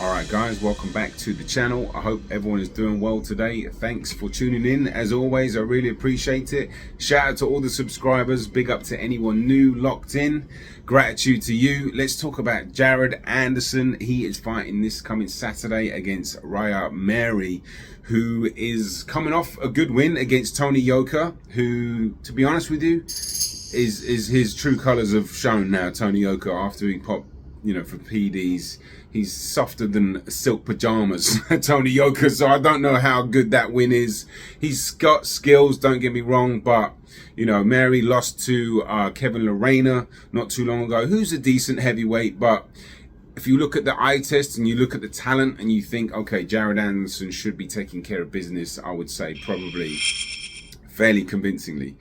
Alright guys, welcome back to the channel. I hope everyone is doing well today. Thanks for tuning in. As always, I really appreciate it. Shout out to all the subscribers. Big up to anyone new locked in. Gratitude to you. Let's talk about Jared Anderson. He is fighting this coming Saturday against MERHY, who is coming off a good win against Tony Yoka, who, to be honest with you, is his true colors have shown now. Tony Yoka, after he popped, for PDs, he's softer than silk pajamas, Tony Yoka. So I don't know how good that win is. He's got skills, don't get me wrong, but MERHY lost to Kevin Lorena not too long ago, who's a decent heavyweight. But if you look at the eye test and you look at the talent and you think, okay, Jared Anderson should be taking care of business, I would say probably fairly convincingly.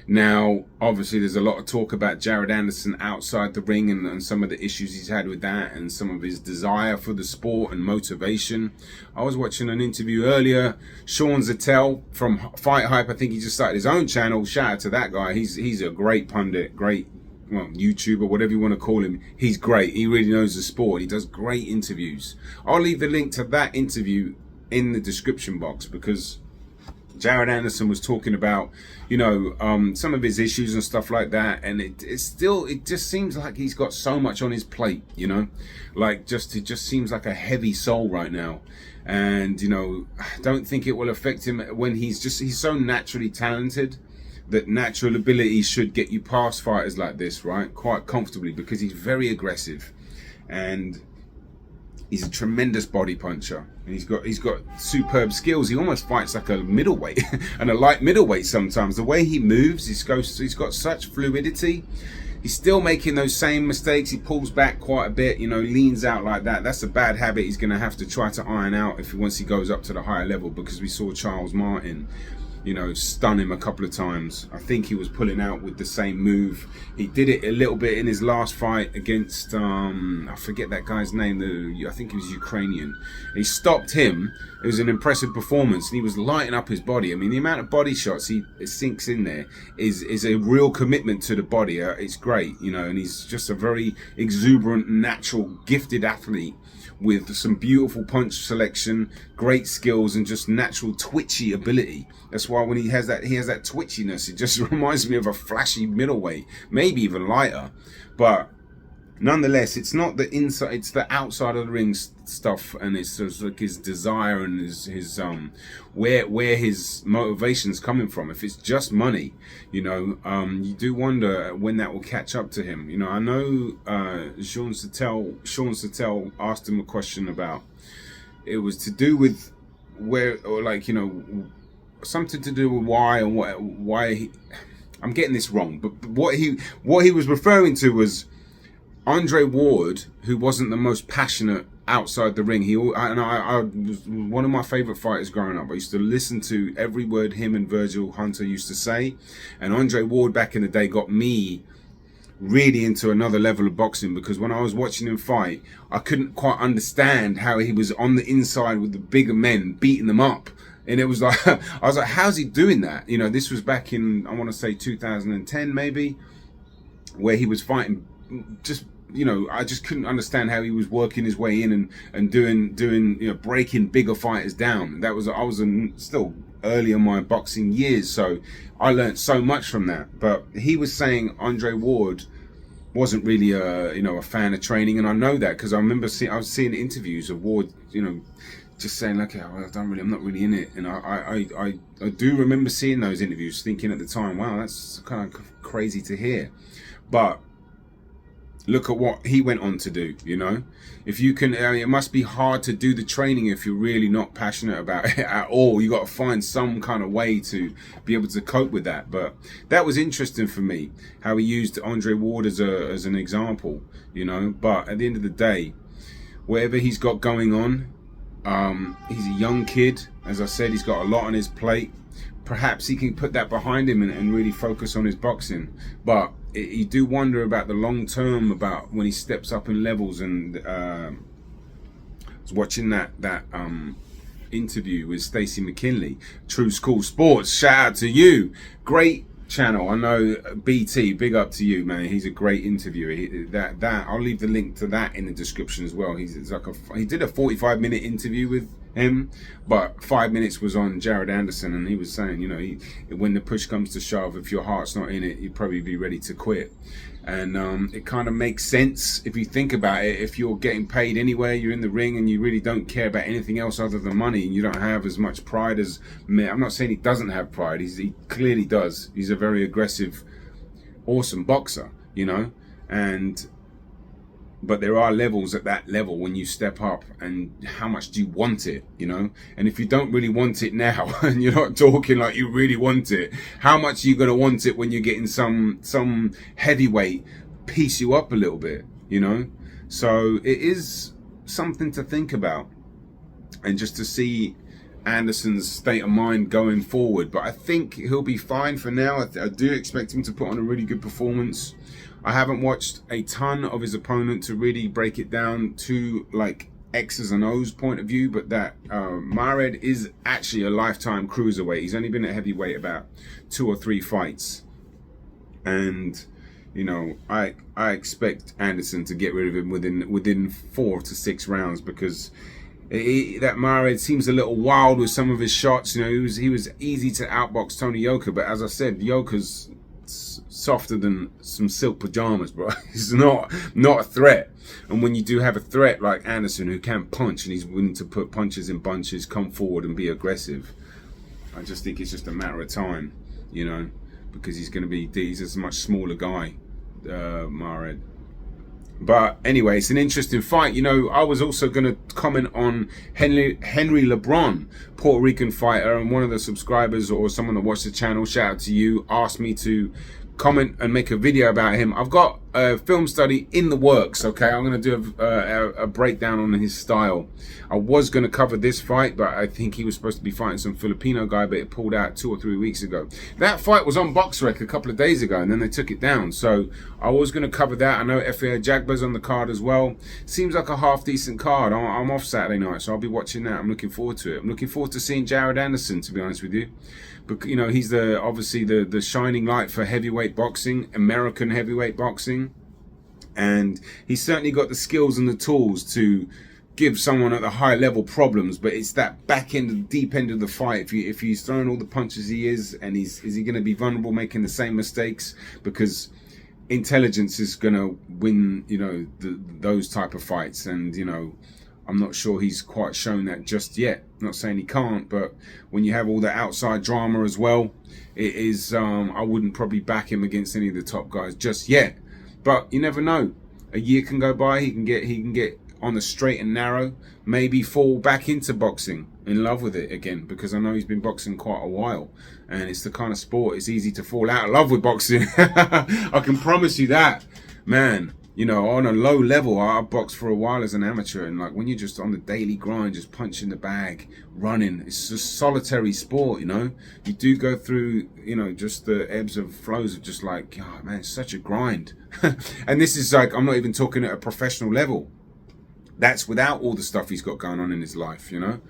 Now, obviously, there's a lot of talk about Jared Anderson outside the ring and some of the issues he's had with that and some of his desire for the sport and motivation. I was watching an interview earlier. Sean Zittel from Fight Hype, I think he just started his own channel. Shout out to that guy. He's a great pundit, great YouTuber, whatever you want to call him. He's great. He really knows the sport. He does great interviews. I'll leave the link to that interview in the description box, because Jared Anderson was talking about, some of his issues and stuff like that, and it just seems like he's got so much on his plate, it just seems like a heavy soul right now. And I don't think it will affect him when he's so naturally talented that natural ability should get you past fighters like this, right, quite comfortably, because he's very aggressive and he's a tremendous body puncher, and he's got superb skills. He almost fights like a middleweight and a light middleweight sometimes. The way he moves, he's got such fluidity. He's still making those same mistakes. He pulls back quite a bit, leans out like that. That's a bad habit he's going to have to try to iron out once he goes up to the higher level, because we saw Charles Martin stun him a couple of times. I think he was pulling out with the same move. He did it a little bit in his last fight against, I forget that guy's name, I think he was Ukrainian. He stopped him. It was an impressive performance, and he was lighting up his body. I mean, the amount of body shots he sinks in there is a real commitment to the body. It's great, and he's just a very exuberant, natural, gifted athlete with some beautiful punch selection, great skills, and just natural twitchy ability. That's why when he has that twitchiness, it just reminds me of a flashy middleweight, maybe even lighter. But nonetheless, it's not the inside, it's the outside of the ring stuff, and it's just like his desire and his where his motivation's coming from. If it's just money, you do wonder when that will catch up to him. I know Sean Zittel asked him a question about, it was to do with where, or something to do with why and why I'm getting this wrong, but what he was referring to was Andre Ward, who wasn't the most passionate outside the ring. I was one of my favorite fighters growing up. I used to listen to every word him and Virgil Hunter used to say, and Andre Ward back in the day got me really into another level of boxing, because when I was watching him fight, I couldn't quite understand how he was on the inside with the bigger men, beating them up. And it was like, I was like, how's he doing that? This was back in, I want to say 2010 maybe, where he was fighting just, I just couldn't understand how he was working his way in and doing breaking bigger fighters down. I was still early in my boxing years, so I learned so much from that. But he was saying Andre Ward wasn't really a fan of training, and I know that because I remember I was seeing interviews of Ward, just saying like, I'm not really in it. And I do remember seeing those interviews, thinking at the time, wow, that's kind of crazy to hear. But look at what he went on to do, If you can, it must be hard to do the training if you're really not passionate about it at all. You got to find some kind of way to be able to cope with that. But that was interesting for me, how he used Andre Ward as an example, But at the end of the day, whatever he's got going on, he's a young kid. As I said, he's got a lot on his plate. Perhaps he can put that behind him and really focus on his boxing. But you do wonder about the long term, about when he steps up in levels. And I was watching that interview with Stacey McKinley, Tru School Sports. Shout out to you. Great channel. I know BT, big up to you, man. He's a great interviewer. That I'll leave the link to that in the description as well. He did a 45-minute interview with him, but 5 minutes was on Jared Anderson, and he was saying, you know, when the push comes to shove, if your heart's not in it, you'd probably be ready to quit. And it kind of makes sense if you think about it. If you're getting paid anyway, you're in the ring and you really don't care about anything else other than money, and you don't have as much pride as me. I'm not saying he doesn't have pride. He clearly does. He's a very aggressive, awesome boxer, you know. But there are levels at that level when you step up, and how much do you want it, you know? And if you don't really want it now, and you're not talking like you really want it, how much are you going to want it when you're getting some heavyweight piece you up a little bit, you know? So it is something to think about, and just to see Anderson's state of mind going forward. But I think he'll be fine for now. I do expect him to put on a really good performance. I haven't watched a ton of his opponent to really break it down to like X's and O's point of view, but that MERHY is actually a lifetime cruiserweight. He's only been at heavyweight about 2 or 3 fights, and you know, I expect Anderson to get rid of him within 4 to 6 rounds, because that MERHY seems a little wild with some of his shots. You know, he was easy to outbox Tony Yoka, but as I said, Yoka's softer than some silk pajamas, bro. He's not a threat. And when you do have a threat like Anderson, who can punch, and he's willing to put punches in bunches, come forward and be aggressive, I just think it's just a matter of time, you know, because he's a much smaller guy, MERHY. But anyway, it's an interesting fight. You know, I was also going to comment on Henry LeBron, Puerto Rican fighter, and one of the subscribers or someone that watched the channel, shout out to you, asked me to comment and make a video about him. I've got a film study in the works, okay? I'm going to do a breakdown on his style. I was going to cover this fight, but I think he was supposed to be fighting some Filipino guy, but it pulled out 2 or 3 weeks ago. That fight was on BoxRec a couple of days ago, and then they took it down. So I was going to cover that. I know Efe Ajagba's on the card as well. Seems like a half-decent card. I'm off Saturday night, so I'll be watching that. I'm looking forward to it. I'm looking forward to seeing Jared Anderson, to be honest with you. But, you know, he's obviously the shining light for heavyweight boxing, American heavyweight boxing. And he's certainly got the skills and the tools to give someone at the high level problems, but it's that back end, the deep end of the fight. If he's throwing all the punches he is, and is he going to be vulnerable, making the same mistakes? Because intelligence is going to win, you know, those type of fights. And, you know, I'm not sure he's quite shown that just yet. I'm not saying he can't, but when you have all the outside drama as well, it is, I wouldn't probably back him against any of the top guys just yet. But you never know. A year can go by, he can get on the straight and narrow, maybe fall back into boxing, in love with it again, because I know he's been boxing quite a while, and it's the kind of sport, it's easy to fall out of love with boxing. I can promise you that, man. You know, on a low level, I boxed for a while as an amateur, and like when you're just on the daily grind, just punching the bag, running, it's just solitary sport, you know. You do go through, you know, just the ebbs and flows of just like, oh man, it's such a grind. And this is like, I'm not even talking at a professional level. That's without all the stuff he's got going on in his life, you know.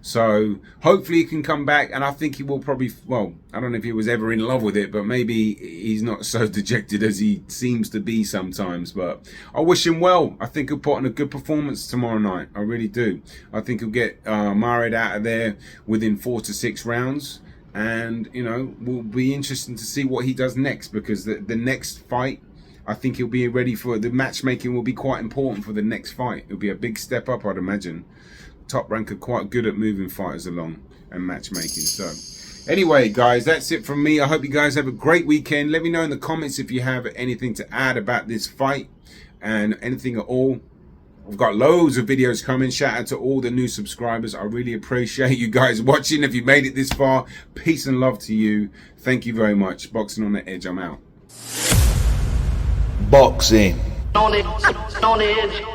So hopefully he can come back, and I think he will probably, well, I don't know if he was ever in love with it, but maybe he's not so dejected as he seems to be sometimes. But I wish him well. I think he'll put on a good performance tomorrow night. I really do. I think he'll get MERHY out of there within 4 to 6 rounds. And, you know, will be interesting to see what he does next, because the next fight, I think he'll be ready for the matchmaking. Will be quite important for the next fight. It'll be a big step up, I'd imagine. Top rank are quite good at moving fighters along and matchmaking. So anyway, guys, that's it from me. I hope you guys have a great weekend. Let me know in the comments if you have anything to add about this fight and anything at all. I've got loads of videos coming. Shout out to all the new subscribers. I really appreciate you guys watching. If you made it this far, peace and love to you. Thank you very much. Boxing on the Edge, I'm out. Boxing on the edge.